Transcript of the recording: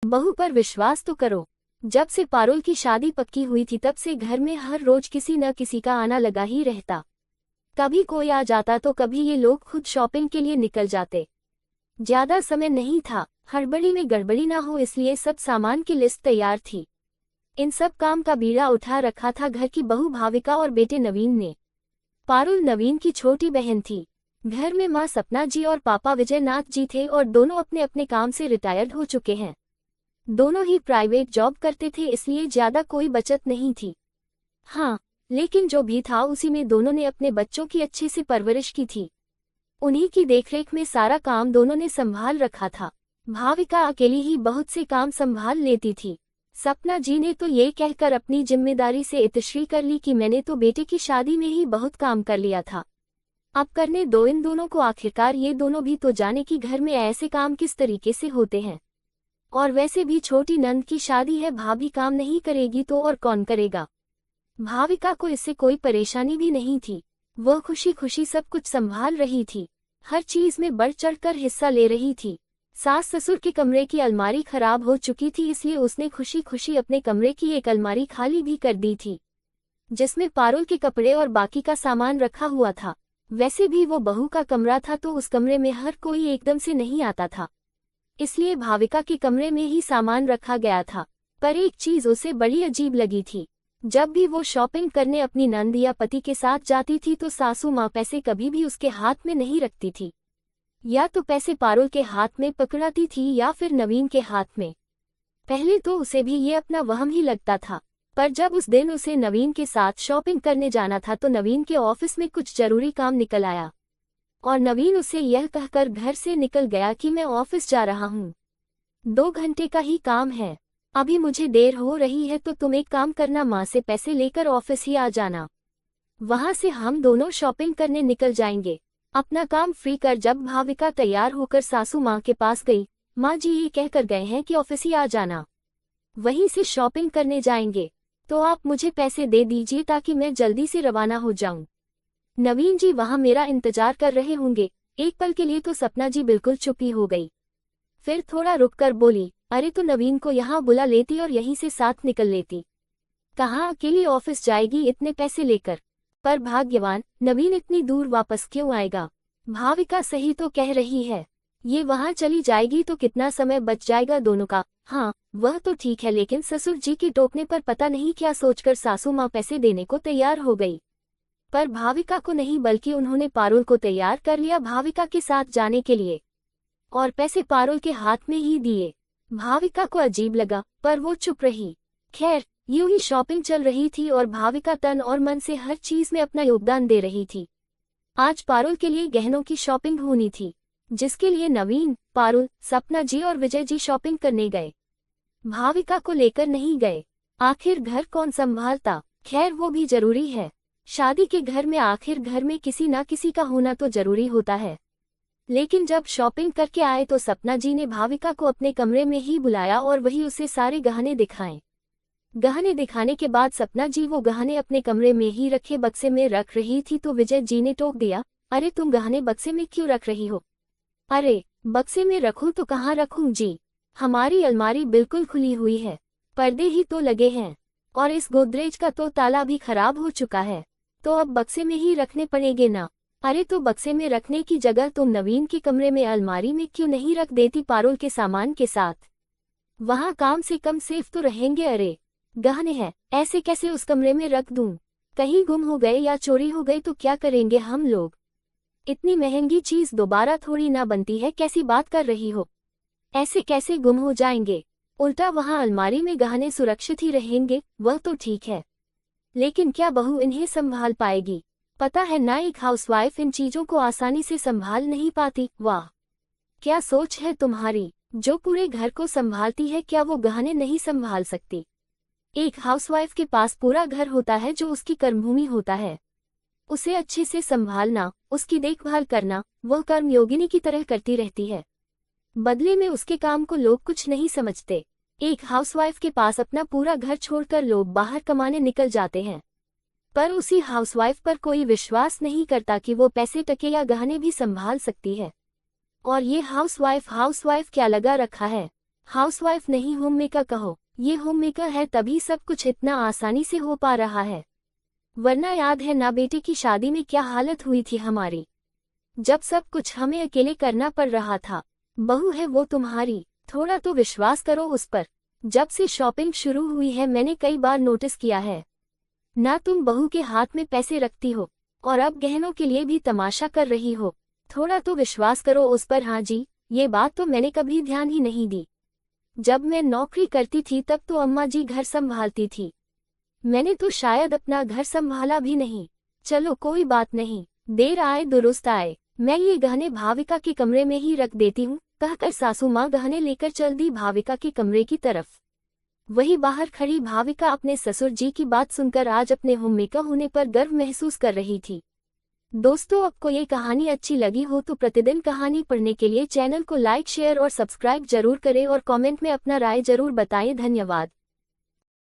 बहू पर विश्वास तो करो। जब से पारुल की शादी पक्की हुई थी तब से घर में हर रोज किसी न किसी का आना लगा ही रहता। कभी कोई आ जाता तो कभी ये लोग खुद शॉपिंग के लिए निकल जाते। ज्यादा समय नहीं था, हड़बड़ी में गड़बड़ी ना हो इसलिए सब सामान की लिस्ट तैयार थी। इन सब काम का बीड़ा उठा रखा था घर की बहू भाविका और बेटे नवीन ने। पारुल नवीन की छोटी बहन थी। घर में माँ सपना जी और पापा विजयनाथ जी थे और दोनों अपने अपने काम से रिटायर्ड हो चुके हैं। दोनों ही प्राइवेट जॉब करते थे इसलिए ज्यादा कोई बचत नहीं थी। हाँ, लेकिन जो भी था उसी में दोनों ने अपने बच्चों की अच्छे से परवरिश की थी। उन्हीं की देखरेख में सारा काम दोनों ने संभाल रखा था। भाविका अकेली ही बहुत से काम संभाल लेती थी। सपना जी ने तो ये कहकर अपनी जिम्मेदारी से इतश्री कर ली कि मैंने तो बेटे की शादी में ही बहुत काम कर लिया था, अब करने दो इन दोनों को। आखिरकार ये दोनों भी तो जाने कि घर में ऐसे काम किस तरीके से होते हैं। और वैसे भी छोटी नंद की शादी है, भाभी काम नहीं करेगी तो और कौन करेगा। भाविका को इससे कोई परेशानी भी नहीं थी। वह खुशी खुशी सब कुछ संभाल रही थी, हर चीज में बढ़ चढ़कर हिस्सा ले रही थी। सास ससुर के कमरे की अलमारी खराब हो चुकी थी इसलिए उसने खुशी खुशी अपने कमरे की एक अलमारी खाली भी कर दी थी, जिसमें पारुल के कपड़े और बाकी का सामान रखा हुआ था। वैसे भी वो बहू का कमरा था तो उस कमरे में हर कोई एकदम से नहीं आता था, इसलिए भाविका के कमरे में ही सामान रखा गया था। पर एक चीज उसे बड़ी अजीब लगी थी। जब भी वो शॉपिंग करने अपनी नंद या पति के साथ जाती थी तो सासू माँ पैसे कभी भी उसके हाथ में नहीं रखती थी। या तो पैसे पारुल के हाथ में पकड़ाती थी या फिर नवीन के हाथ में। पहले तो उसे भी ये अपना वहम ही लगता था, पर जब उस दिन उसे नवीन के साथ शॉपिंग करने जाना था तो नवीन के ऑफिस में कुछ जरूरी काम निकल आया और नवीन उसे यह कहकर घर से निकल गया कि मैं ऑफिस जा रहा हूँ, 2 घंटे का ही काम है, अभी मुझे देर हो रही है तो तुम एक काम करना, माँ से पैसे लेकर ऑफिस ही आ जाना, वहां से हम दोनों शॉपिंग करने निकल जाएंगे। अपना काम फ्री कर जब भाविका तैयार होकर सासू माँ के पास गई, माँ जी ये कहकर गए हैं कि ऑफिस ही आ जाना, वहीं से शॉपिंग करने जाएंगे, तो आप मुझे पैसे दे दीजिए ताकि मैं जल्दी से रवाना हो जाऊं। नवीन जी वहां मेरा इंतजार कर रहे होंगे। एक पल के लिए तो सपना जी बिल्कुल चुप ही हो गई, फिर थोड़ा रुककर बोली, अरे तो नवीन को यहाँ बुला लेती और यहीं से साथ निकल लेती, कहाँ अकेली ऑफिस जाएगी इतने पैसे लेकर। पर भाग्यवान, नवीन इतनी दूर वापस क्यों आएगा। भाविका सही तो कह रही है, ये वहां चली जाएगी तो कितना समय बच जाएगा दोनों का। हाँ वह तो ठीक है, लेकिन ससुर जी की टोकने पर पता नहीं क्या सोचकर सासू माँ पैसे देने को तैयार हो गई। पर भाविका को नहीं बल्कि उन्होंने पारुल को तैयार कर लिया भाविका के साथ जाने के लिए, और पैसे पारुल के हाथ में ही दिए। भाविका को अजीब लगा पर वो चुप रही। खैर यूं ही शॉपिंग चल रही थी और भाविका तन और मन से हर चीज में अपना योगदान दे रही थी। आज पारुल के लिए गहनों की शॉपिंग होनी थी, जिसके लिए नवीन, पारुल, सपना जी और विजय जी शॉपिंग करने गए। भाविका को लेकर नहीं गए, आखिर घर कौन संभालता। खैर वो भी जरूरी है, शादी के घर में आखिर घर में किसी ना किसी का होना तो जरूरी होता है। लेकिन जब शॉपिंग करके आए तो सपना जी ने भाविका को अपने कमरे में ही बुलाया और वही उसे सारे गहने दिखाए। गहने दिखाने के बाद सपना जी वो गहने अपने कमरे में ही रखे बक्से में रख रही थी तो विजय जी ने टोक दिया, अरे तुम गहने बक्से में क्यों रख रही हो। अरे बक्से में रखूं तो कहाँ रखूं जी, हमारी अलमारी बिल्कुल खुली हुई है, पर्दे ही तो लगे हैं और इस गोदरेज का तो ताला भी खराब हो चुका है, तो अब बक्से में ही रखने पड़ेंगे ना। अरे तो बक्से में रखने की जगह तुम नवीन के कमरे में अलमारी में क्यों नहीं रख देती पारुल के सामान के साथ, वहां कम से कम सेफ तो रहेंगे। अरे गहने हैं, ऐसे कैसे उस कमरे में रख दूं, कहीं गुम हो गए या चोरी हो गई तो क्या करेंगे हम लोग। इतनी महंगी चीज दोबारा थोड़ी ना बनती है, कैसी बात कर रही हो, ऐसे कैसे गुम हो जाएंगे, उल्टा वहां अलमारी में गहने सुरक्षित ही रहेंगे। वह तो ठीक है, लेकिन क्या बहू इन्हें संभाल पाएगी। पता है ना एक हाउसवाइफ इन चीजों को आसानी से संभाल नहीं पाती। वाह क्या सोच है तुम्हारी, जो पूरे घर को संभालती है क्या वो गहने नहीं संभाल सकती। एक हाउसवाइफ के पास पूरा घर होता है जो उसकी कर्मभूमि होता है, उसे अच्छे से संभालना, उसकी देखभाल करना वह कर्मयोगिनी की तरह करती रहती है। बदले में उसके काम को लोग कुछ नहीं समझते। एक हाउसवाइफ के पास अपना पूरा घर छोड़कर लोग बाहर कमाने निकल जाते हैं, पर उसी हाउसवाइफ पर कोई विश्वास नहीं करता कि वो पैसे टके या गहने भी संभाल सकती है। और ये हाउसवाइफ क्या लगा रखा है, हाउसवाइफ नहीं होम मेकर कहो, ये होम मेकर है तभी सब कुछ इतना आसानी से हो पा रहा है। वरना याद है ना बेटे की शादी में क्या हालत हुई थी हमारी, जब सब कुछ हमें अकेले करना पड़ रहा था। बहू है वो तुम्हारी, थोड़ा तो विश्वास करो उस पर। जब से शॉपिंग शुरू हुई है मैंने कई बार नोटिस किया है, ना तुम बहू के हाथ में पैसे रखती हो और अब गहनों के लिए भी तमाशा कर रही हो। थोड़ा तो विश्वास करो उस पर। हाँ जी, ये बात तो मैंने कभी ध्यान ही नहीं दी। जब मैं नौकरी करती थी तब तो अम्मा जी घर संभालती थी, मैंने तो शायद अपना घर संभाला भी नहीं। चलो कोई बात नहीं, देर आए दुरुस्त आए। मैं ये गहने भाविका के कमरे में ही रख देती हूँ, कहकर सासू माँ गहने लेकर चल दी भाविका के कमरे की तरफ। वही बाहर खड़ी भाविका अपने ससुर जी की बात सुनकर आज अपने होममेकर होने पर गर्व महसूस कर रही थी। दोस्तों, आपको ये कहानी अच्छी लगी हो तो प्रतिदिन कहानी पढ़ने के लिए चैनल को लाइक, शेयर और सब्सक्राइब जरूर करें और कमेंट में अपना राय जरूर बताएं। धन्यवाद।